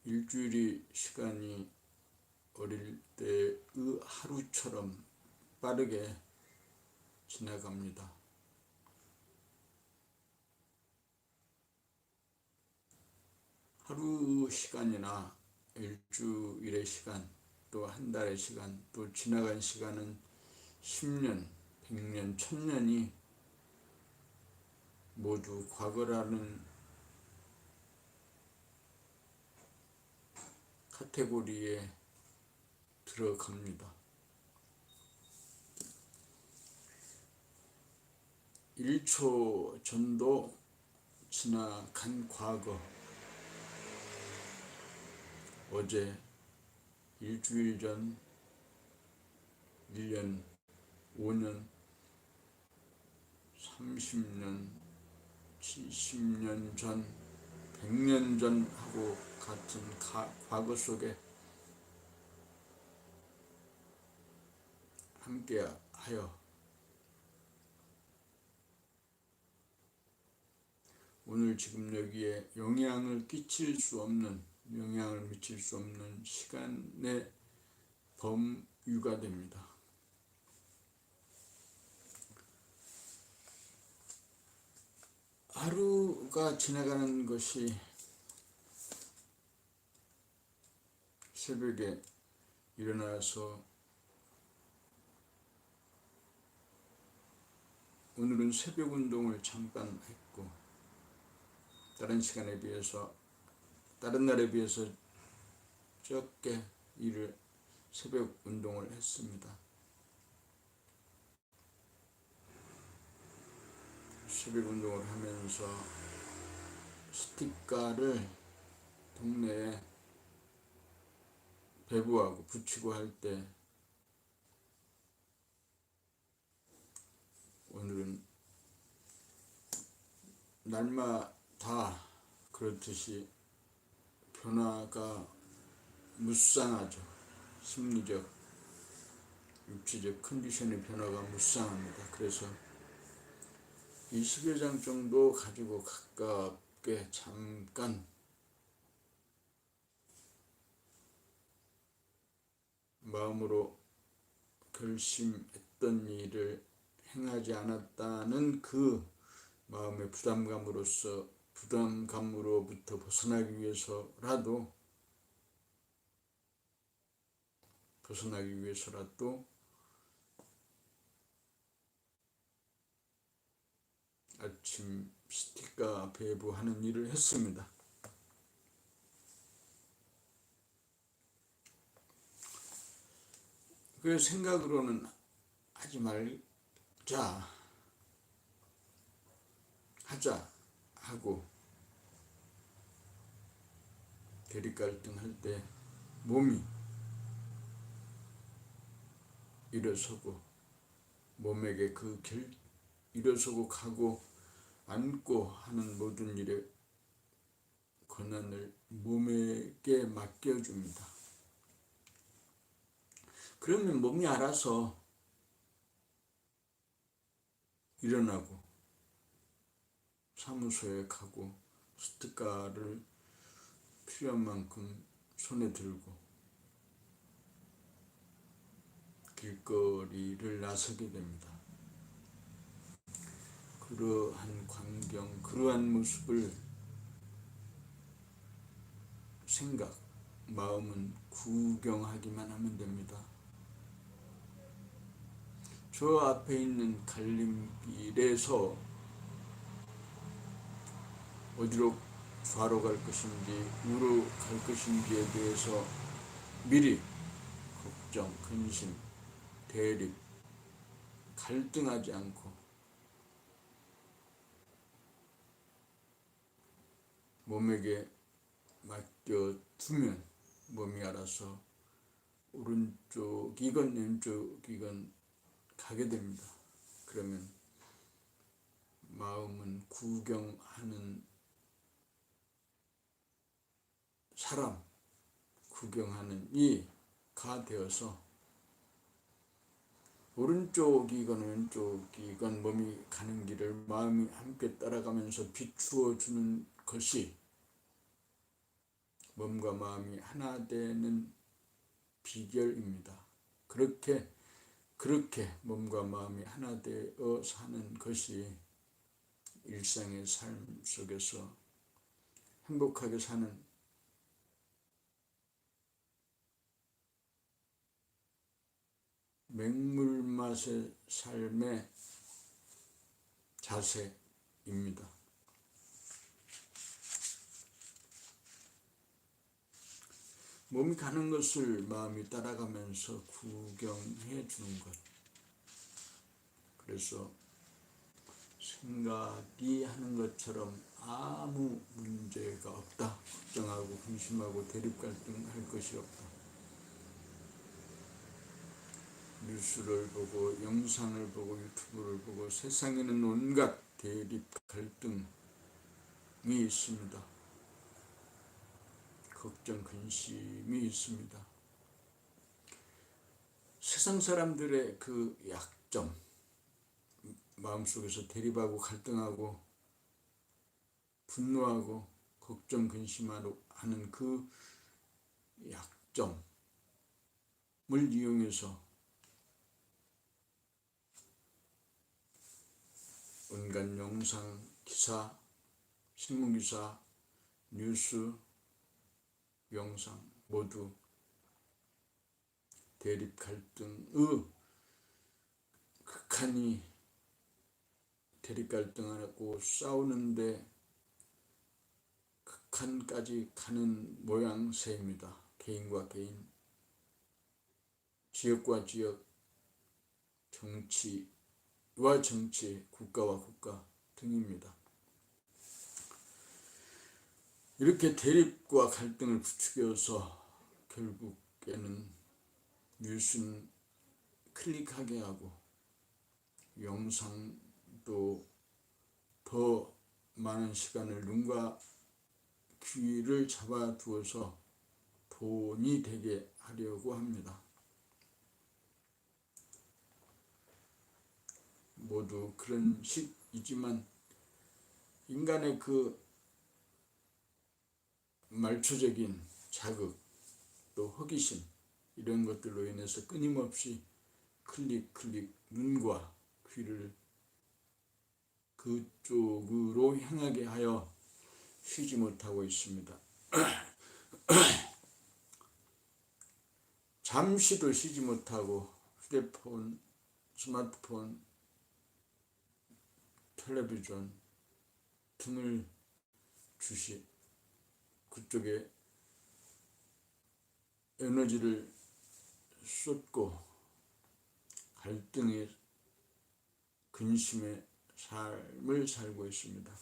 일주일이 시간이 어릴 때의 하루처럼 빠르게 지나갑니다. 하루 시간이나 일주일의 시간, 또 한 달의 시간, 또 지나간 시간은 10년, 100년, 1000년이 모두 과거라는 카테고리에 들어갑니다. 1초 전도 지나간 과거, 어제, 일주일 전, 1년, 5년, 30년, 70년 전, 100년 전하고 같은 과거 속에 함께하여 오늘 지금 여기에 영향을 미칠 수 없는 시간의 범위가 됩니다. 하루가 지나가는 것이 새벽에 일어나서 오늘은 새벽 운동을 잠깐 했고, 다른 날에 비해서 적게 새벽 운동을 했습니다. 새벽 운동을 하면서 스티커를 동네에 배부하고 붙이고 할 때 오늘은 날마다 그렇듯이 변화가 무쌍하죠. 심리적, 육체적 컨디션의 변화가 무쌍합니다. 그래서 20여 장 정도 가지고 가깝게 잠깐 마음으로 결심했던 일을 행하지 않았다는 그 마음의 부담감으로부터 벗어나기 위해서라도 아침 스티커 배부하는 일을 했습니다. 그 생각으로는 하지 말자, 하자 하고 대립 갈등할 때 몸이 일어서고 몸에게 일어서고 가고 앉고 하는 모든 일의 권한을 몸에게 맡겨줍니다. 그러면 몸이 알아서 일어나고 사무소에 가고 스티커를 필요한 만큼 손에 들고 길거리를 나서게 됩니다. 그러한 광경, 그러한 모습을 마음은 구경하기만 하면 됩니다. 저 앞에 있는 갈림길에서 어디로 좌로 갈 것인지 우로 갈 것인지에 대해서 미리 걱정, 근심, 대립, 갈등하지 않고 몸에게 맡겨두면 몸이 알아서 오른쪽이건 왼쪽이건 가게 됩니다. 그러면 마음은 구경하는 사람, 구경하는 이가 되어서 오른쪽이건 왼쪽이건 몸이 가는 길을 마음이 함께 따라가면서 비추어 주는 것이 몸과 마음이 하나 되는 비결입니다. 그렇게 몸과 마음이 하나 되어 사는 것이 일상의 삶 속에서 행복하게 사는 맹물맛의 삶의 자세입니다. 몸이 가는 것을 마음이 따라가면서 구경해 주는 것. 그래서 생각이 하는 것처럼 아무 문제가 없다. 걱정하고 근심하고 대립 갈등할 것이 없다. 뉴스를 보고 영상을 보고 유튜브를 보고 세상에는 온갖 대립 갈등이 있습니다. 걱정 근심이 있습니다. 세상 사람들의 그 약점, 마음속에서 대립하고 갈등하고 분노하고 걱정 근심하는 그 약점을 이용해서 온갖 영상, 기사, 신문기사, 뉴스, 영상 모두 대립 갈등의 극한이 대립 갈등하고 싸우는데 극한까지 가는 모양새입니다. 개인과 개인, 지역과 지역, 정치와 정치, 국가와 국가 등입니다. 이렇게 대립과 갈등을 부추겨서 결국에는 뉴스는 클릭하게 하고 영상도 더 많은 시간을 눈과 귀를 잡아두어서 돈이 되게 하려고 합니다. 모두 그런 식이지만 인간의 그 말초적인 자극, 또 호기심 이런 것들로 인해서 끊임없이 클릭 눈과 귀를 그쪽으로 향하게 하여 쉬지 못하고 있습니다. 잠시도 쉬지 못하고 휴대폰, 스마트폰, 텔레비전 등을 그쪽에 에너지를 쏟고 갈등의 근심의 삶을 살고 있습니다.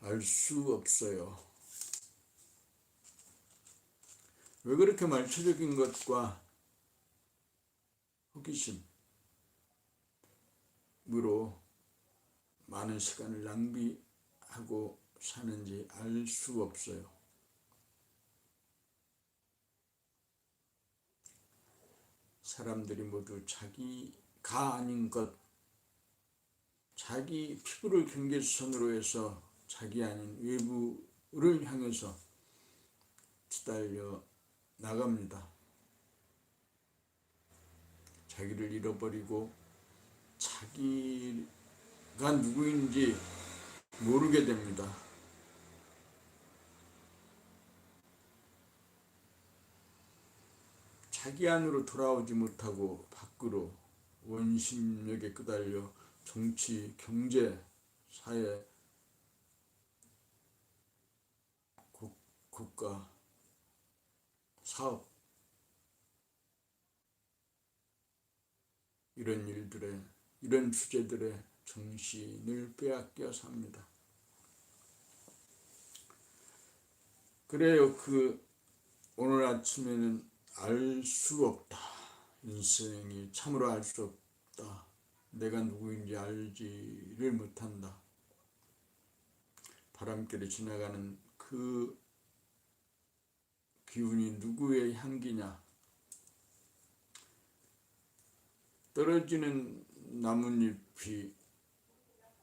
알 수 없어요. 왜 그렇게 말초적인 것과 호기심으로 많은 시간을 낭비하고 사는지 알 수 없어요. 사람들이 모두 자기가 아닌 것, 자기 피부를 경계선으로 해서 자기 아닌 외부를 향해서 치달려 나갑니다. 자기를 잃어버리고 자기가 누구인지 모르게 됩니다. 자기 안으로 돌아오지 못하고 밖으로 원심력에 끄달려 정치, 경제, 사회, 국가, 사업 이런 주제들의 정신을 빼앗겨 삽니다. 그래요. 오늘 아침에는 알 수 없다. 인생이 참으로 알 수 없다. 내가 누구인지 알지를 못한다. 바람결에 지나가는 그 기운이 누구의 향기냐? 떨어지는 나뭇잎이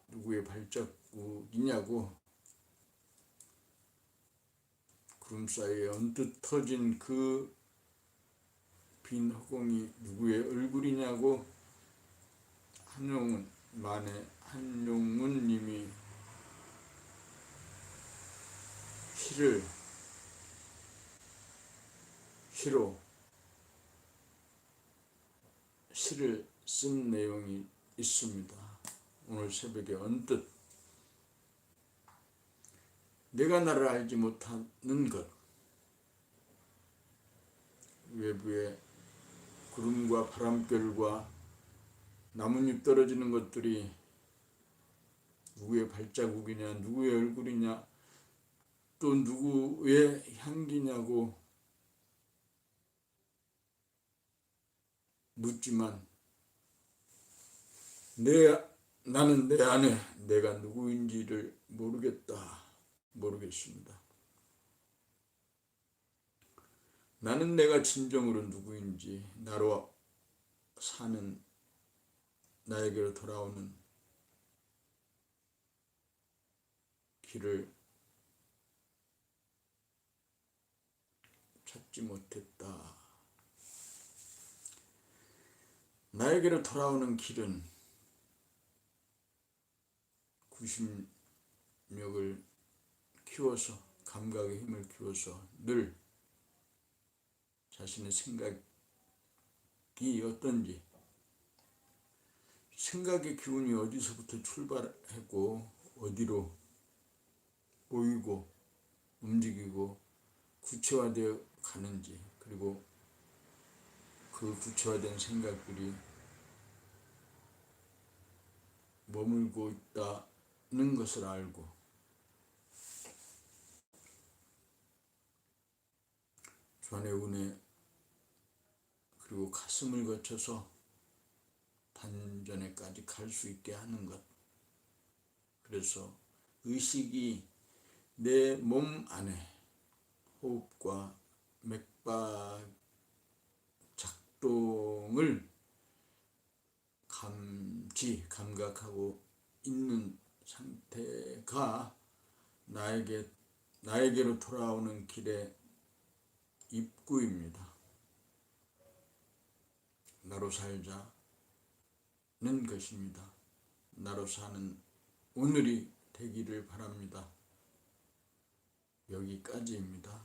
누구의 발자국이냐고 구름 사이에 언뜻 터진 그 빈 허공이 누구의 얼굴이냐고 한용운 님이 시를 쓴 내용이 있습니다. 오늘 새벽에 언뜻 내가 나를 알지 못하는 것, 외부의 구름과 바람결과 나뭇잎 떨어지는 것들이 누구의 발자국이냐, 누구의 얼굴이냐, 또 누구의 향기냐고 묻지만 나는 내 안에 내가 누구인지를 모르겠습니다. 나는 내가 진정으로 누구인지, 나로 사는 나에게로 돌아오는 길을 찾지 못했다. 나에게로 돌아오는 길은 구심력을 키워서, 감각의 힘을 키워서 늘 자신의 생각이 어떤지, 생각의 기운이 어디서부터 출발했고 어디로 보이고 움직이고 구체화되어 가는지, 그리고 그 구체화된 생각들이 머물고 있다는 것을 알고 좌뇌 우뇌 그리고 가슴을 거쳐서 단전에까지 갈 수 있게 하는 것. 그래서 의식이 내 몸 안에 호흡과 맥박 작동을 감각하고 있는 상태가 나에게로 돌아오는 길의 입구입니다. 나로 살자는 것입니다. 나로 사는 오늘이 되기를 바랍니다. 여기까지입니다.